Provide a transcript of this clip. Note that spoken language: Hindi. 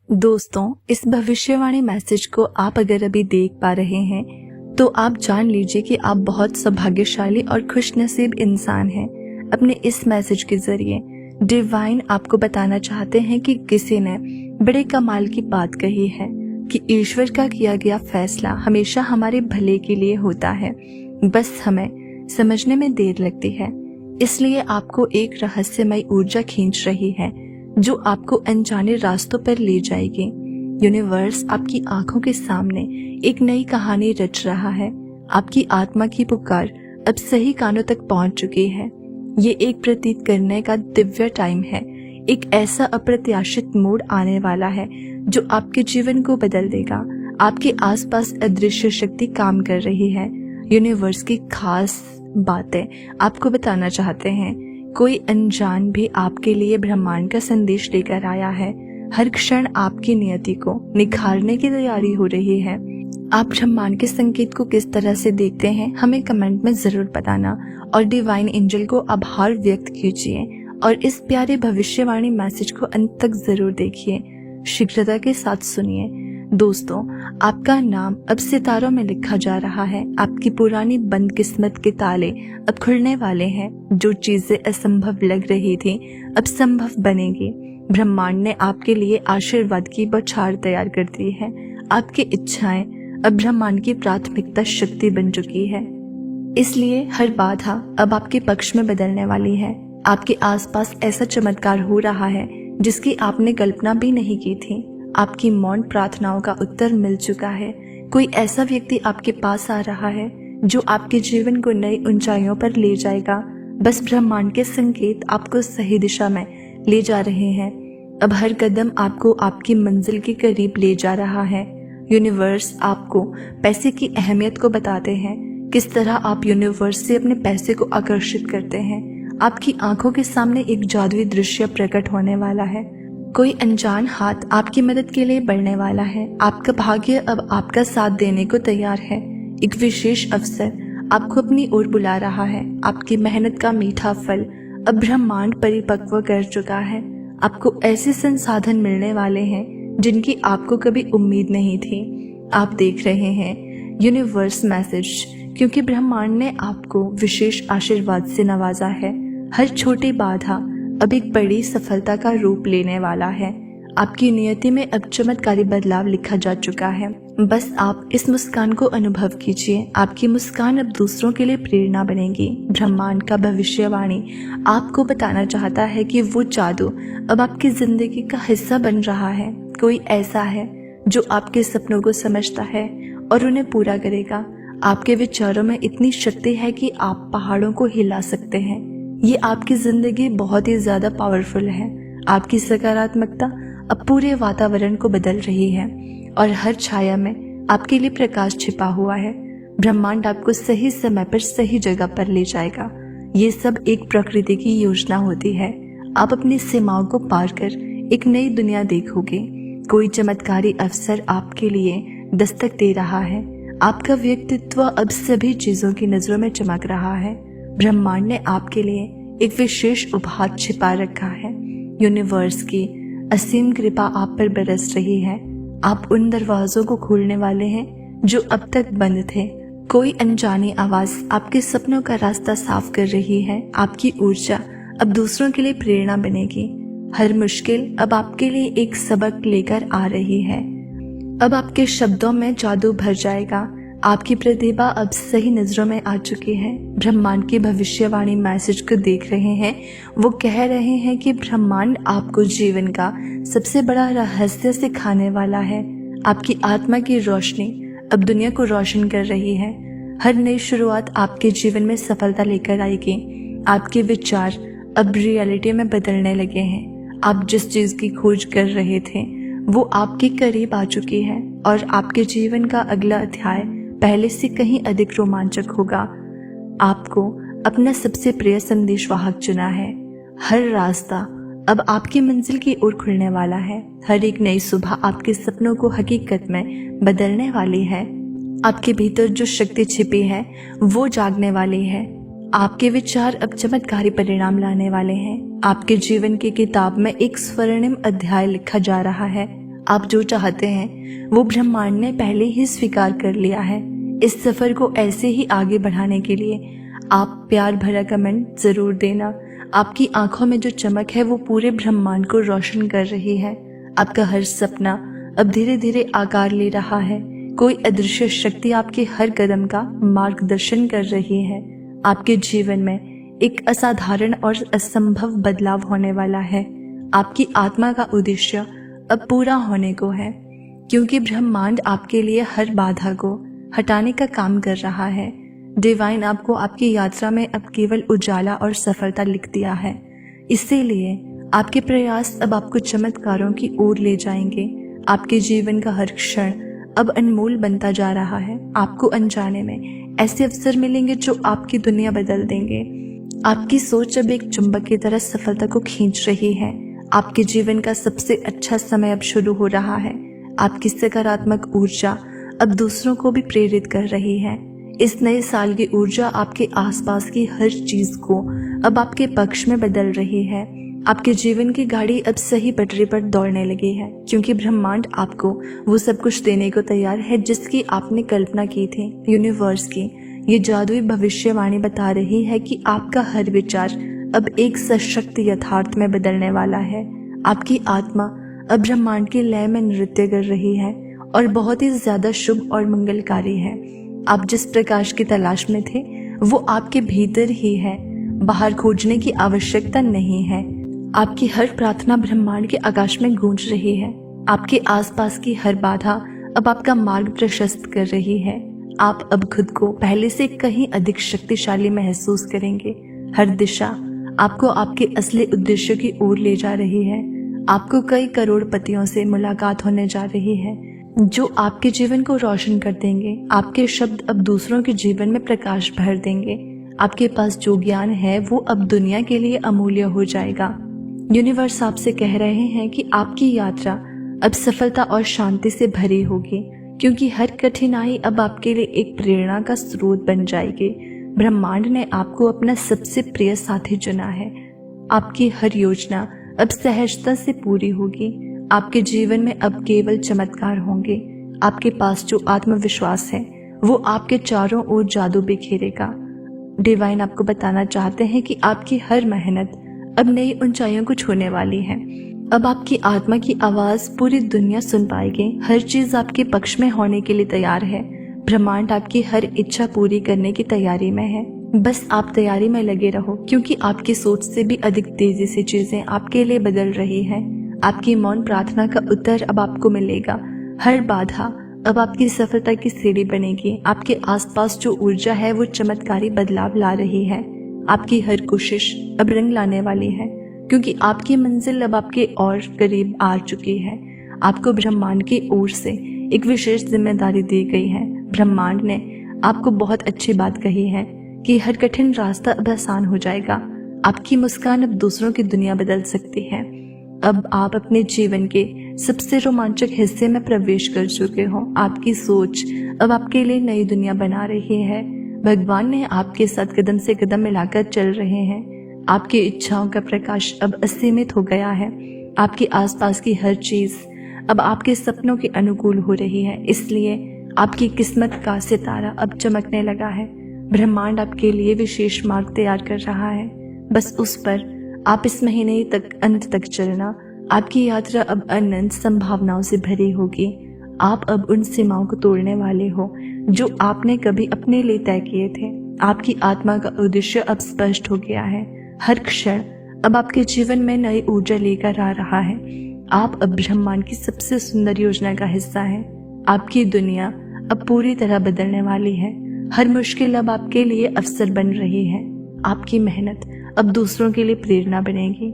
दोस्तों, इस भविष्यवाणी मैसेज को आप अगर अभी देख पा रहे हैं तो आप जान लीजिए कि आप बहुत सौभाग्यशाली और खुशनसीब इंसान हैं। अपने इस मैसेज के जरिए डिवाइन आपको बताना चाहते हैं कि किसी ने बड़े कमाल की बात कही है कि ईश्वर का किया गया फैसला हमेशा हमारे भले के लिए होता है, बस हमें समझने में देर लगती है। इसलिए आपको एक रहस्यमय ऊर्जा खींच रही है जो आपको अनजाने रास्तों पर ले जाएगी। यूनिवर्स आपकी आंखों के सामने एक नई कहानी रच रहा है। आपकी आत्मा की पुकार अब सही कानों तक पहुंच चुकी है। ये एक प्रतीत करने का दिव्य टाइम है। एक ऐसा अप्रत्याशित मोड़ आने वाला है जो आपके जीवन को बदल देगा। आपके आसपास अदृश्य शक्ति काम कर रही है। यूनिवर्स की खास बातें आपको बताना चाहते हैं। कोई अनजान भी आपके लिए ब्रह्मांड का संदेश लेकर आया है। हर क्षण आपकी नियति को निखारने की तैयारी हो रही है। आप ब्रह्मांड के संकेत को किस तरह से देखते हैं, हमें कमेंट में जरूर बताना और डिवाइन एंजल को आभार व्यक्त कीजिए और इस प्यारे भविष्यवाणी मैसेज को अंत तक जरूर देखिए। शीघ्रता के साथ सुनिए। दोस्तों, आपका नाम अब सितारों में लिखा जा रहा है। आपकी पुरानी बंद किस्मत के ताले अब खुलने वाले हैं। जो चीजें असंभव लग रही थी अब संभव बनेगी। ब्रह्मांड ने आपके लिए आशीर्वाद की बौछार तैयार कर दी है। आपकी इच्छाएं अब ब्रह्मांड की प्राथमिकता शक्ति बन चुकी है। इसलिए हर बाधा अब आपके पक्ष में बदलने वाली है। आपके आसपास ऐसा चमत्कार हो रहा है जिसकी आपने कल्पना भी नहीं की थी। आपकी मौन प्रार्थनाओं का उत्तर मिल चुका है। कोई ऐसा व्यक्ति आपके पास आ रहा है जो आपके जीवन को नई ऊंचाइयों पर ले जाएगा। बस ब्रह्मांड के संकेत आपको सही दिशा में ले जा रहे हैं। अब हर कदम आपको आपकी मंजिल के करीब ले जा रहा है। यूनिवर्स आपको पैसे की अहमियत को बताते हैं। किस तरह आप यूनिवर्स से अपने पैसे को आकर्षित करते हैं। आपकी आंखों के सामने एक जादुई दृश्य प्रकट होने वाला है। कोई अनजान हाथ आपकी मदद के लिए बढ़ने वाला है। आपका भाग्य अब आपका साथ देने को तैयार है। एक विशेष अवसर आपको अपनी ओर बुला रहा है। आपकी मेहनत का मीठा फल अब ब्रह्मांड परिपक्व कर चुका है। आपको ऐसे संसाधन मिलने वाले हैं जिनकी आपको कभी उम्मीद नहीं थी। आप देख रहे हैं यूनिवर्स मैसेज, क्योंकि ब्रह्मांड ने आपको विशेष आशीर्वाद से नवाजा है। हर छोटी बाधा अब एक बड़ी सफलता का रूप लेने वाला है। आपकी नियति में अब चमत्कारी बदलाव लिखा जा चुका है। बस आप इस मुस्कान को अनुभव कीजिए। आपकी मुस्कान अब दूसरों के लिए प्रेरणा बनेगी। ब्रह्मांड का भविष्यवाणी आपको बताना चाहता है कि वो जादू अब आपकी जिंदगी का हिस्सा बन रहा है। कोई ऐसा है जो आपके सपनों को समझता है और उन्हें पूरा करेगा। आपके विचारों में इतनी शक्ति है कि आप पहाड़ों को हिला सकते हैं। ये आपकी जिंदगी बहुत ही ज्यादा पावरफुल है। आपकी सकारात्मकता अब पूरे वातावरण को बदल रही है और हर छाया में आपके लिए प्रकाश छिपा हुआ है। ब्रह्मांड आपको सही समय पर सही जगह पर ले जाएगा। ये सब एक प्रकृति की योजना होती है। आप अपनी सीमाओं को पार कर एक नई दुनिया देखोगे। कोई चमत्कारी अवसर आपके लिए दस्तक दे रहा है। आपका व्यक्तित्व अब सभी चीजों की नजरों में चमक रहा है। ब्रह्मांड ने आपके लिए एक विशेष उपहार छिपा रखा है। यूनिवर्स की असीम कृपा आप पर बरस रही है। आप उन दरवाजों को खोलने वाले हैं जो अब तक बंद थे। कोई अनजानी आवाज आपके सपनों का रास्ता साफ कर रही है। आपकी ऊर्जा अब दूसरों के लिए प्रेरणा बनेगी। हर मुश्किल अब आपके लिए एक सबक लेकर आ रही है। अब आपके शब्दों में जादू भर जाएगा। आपकी प्रतिभा अब सही नजरों में आ चुकी है। ब्रह्मांड की भविष्यवाणी मैसेज को देख रहे हैं। वो कह रहे हैं कि ब्रह्मांड आपको जीवन का सबसे बड़ा रहस्य सिखाने वाला है। आपकी आत्मा की रोशनी अब दुनिया को रोशन कर रही है। हर नई शुरुआत आपके जीवन में सफलता लेकर आएगी। आपके विचार अब रियलिटी में बदलने लगे हैं। आप जिस चीज की खोज कर रहे थे वो आपके करीब आ चुकी है और आपके जीवन का अगला अध्याय पहले से कहीं अधिक रोमांचक होगा। आपको अपना सबसे प्रिय संदेशवाहक चुना है। हर रास्ता अब आपकी मंजिल की ओर खुलने वाला है। हर एक नई सुबह आपके सपनों को हकीकत में बदलने वाली है। आपके भीतर जो शक्ति छिपी है वो जागने वाली है। आपके विचार अब चमत्कारी परिणाम लाने वाले हैं। आपके जीवन की किताब में एक स्वर्णिम अध्याय लिखा जा रहा है। आप जो चाहते हैं वो ब्रह्मांड ने पहले ही स्वीकार कर लिया है। इस सफर को ऐसे ही आगे बढ़ाने के लिए आप प्यार भरा कमेंट जरूर देना। आपकी आंखों में जो चमक है वो पूरे ब्रह्मांड को रोशन कर रही है। आपका हर सपना अब धीरे धीरे आकार ले रहा है। कोई अदृश्य शक्ति आपके हर कदम का मार्गदर्शन कर रही है। आपके जीवन में एक असाधारण और असंभव बदलाव होने वाला है। आपकी आत्मा का उद्देश्य अब पूरा होने को है, क्योंकि ब्रह्मांड आपके लिए हर बाधा को हटाने का काम कर रहा है। डिवाइन आपको आपकी यात्रा में अब केवल उजाला और सफलता लिख दिया है। इसीलिए आपके प्रयास अब आपको चमत्कारों की ओर ले जाएंगे। आपके जीवन का हर क्षण अब अनमोल बनता जा रहा है। आपको अनजाने में ऐसे अवसर मिलेंगे जो आपकी दुनिया बदल देंगे। आपकी सोच अब एक चुंबक की तरह सफलता को खींच रही है। आपके जीवन का सबसे अच्छा समय अब शुरू हो रहा है। आपकी सकारात्मक ऊर्जा अब दूसरों को भी प्रेरित कर रही है। इस नए साल की ऊर्जा आपके आसपास की हर चीज को अब आपके पक्ष में बदल रही है। आपके जीवन की गाड़ी अब सही पटरी पर दौड़ने लगी है, क्योंकि ब्रह्मांड आपको वो सब कुछ देने को तैयार है जिसकी आपने कल्पना की थी। यूनिवर्स की ये जादुई भविष्यवाणी बता रही है कि आपका हर विचार अब एक सशक्त यथार्थ में बदलने वाला है। आपकी आत्मा अब ब्रह्मांड की लय में नृत्य कर रही है और बहुत ही ज्यादा शुभ और मंगलकारी है। आप जिस प्रकाश की तलाश में थे वो आपके भीतर ही है। बाहर खोजने की आवश्यकता नहीं है। आपकी हर प्रार्थना ब्रह्मांड के आकाश में गूंज रही है। आपके आसपास की हर बाधा अब आपका मार्ग प्रशस्त कर रही है। आप अब खुद को पहले से कहीं अधिक शक्तिशाली महसूस करेंगे। हर दिशा आपको आपके असली उद्देश्य की ओर ले जा रही है। आपको कई करोड़पतियों से मुलाकात होने जा रही है जो आपके जीवन को रोशन कर देंगे। आपके शब्द अब दूसरों के जीवन में प्रकाश भर देंगे। आपके पास जो ज्ञान है वो अब दुनिया के लिए अमूल्य हो जाएगा। यूनिवर्स आपसे कह रहे हैं कि आपकी यात्रा अब सफलता और शांति से भरी होगी, क्योंकि हर कठिनाई अब आपके लिए एक प्रेरणा का स्रोत बन जाएगी। ब्रह्मांड ने आपको अपना सबसे प्रिय साथी चुना है। आपकी हर योजना अब सहजता से पूरी होगी। आपके जीवन में अब केवल चमत्कार होंगे। आपके पास जो आत्मविश्वास है वो आपके चारों ओर जादू बिखेरेगा। डिवाइन आपको बताना चाहते हैं कि आपकी हर मेहनत अब नई ऊंचाइयों को छूने वाली है। अब आपकी आत्मा की आवाज पूरी दुनिया सुन पाएगी। हर चीज आपके पक्ष में होने के लिए तैयार है। ब्रह्मांड आपकी हर इच्छा पूरी करने की तैयारी में है। बस आप तैयारी में लगे रहो, क्योंकि आपकी सोच से भी अधिक तेजी से चीजें आपके लिए बदल रही है। आपकी मौन प्रार्थना का उत्तर अब आपको मिलेगा। हर बाधा अब आपकी सफलता की सीढ़ी बनेगी। आपके आसपास जो ऊर्जा है वो चमत्कारी बदलाव ला रही है। आपकी हर कोशिश अब रंग लाने वाली है, क्योंकि आपकी मंजिल अब आपके और करीब आ चुकी है। आपको ब्रह्मांड की ओर से एक विशेष जिम्मेदारी दी गई है। ब्रह्मांड ने आपको बहुत अच्छी बात कही है कि हर कठिन रास्ता अब आसान हो जाएगा। आपकी मुस्कान अब दूसरों की दुनिया बदल सकती है। अब आप अपने जीवन के सबसे रोमांचक हिस्से में प्रवेश कर चुके हो। आपकी सोच अब आपके लिए नई दुनिया बना रही है। भगवान ने आपके साथ कदम से कदम मिलाकर चल रहे हैं। आपकी इच्छाओं का प्रकाश अब असीमित हो गया है। आपके आसपास की हर चीज अब आपके सपनों के अनुकूल हो रही है। इसलिए आपकी किस्मत का सितारा अब चमकने लगा है। ब्रह्मांड आपके लिए विशेष मार्ग तैयार कर रहा है। बस उस पर आप इस महीने तक अंत तक चलना। आपकी यात्रा अब अनंत संभावनाओं से भरी होगी। आप अब उन सीमाओं को तोड़ने वाले हो जो आपने कभी अपने लिए तय किए थे। आपकी आत्मा का उद्देश्य अब स्पष्ट हो गया है। हर क्षण अब आपके जीवन में नई ऊर्जा लेकर आ रहा है। आप अब ब्रह्मांड की सबसे सुंदर योजना का हिस्सा हैं। आपकी दुनिया अब पूरी तरह बदलने वाली है। हर मुश्किल अब आपके लिए अवसर बन रही है। आपकी मेहनत अब दूसरों के लिए प्रेरणा बनेगी।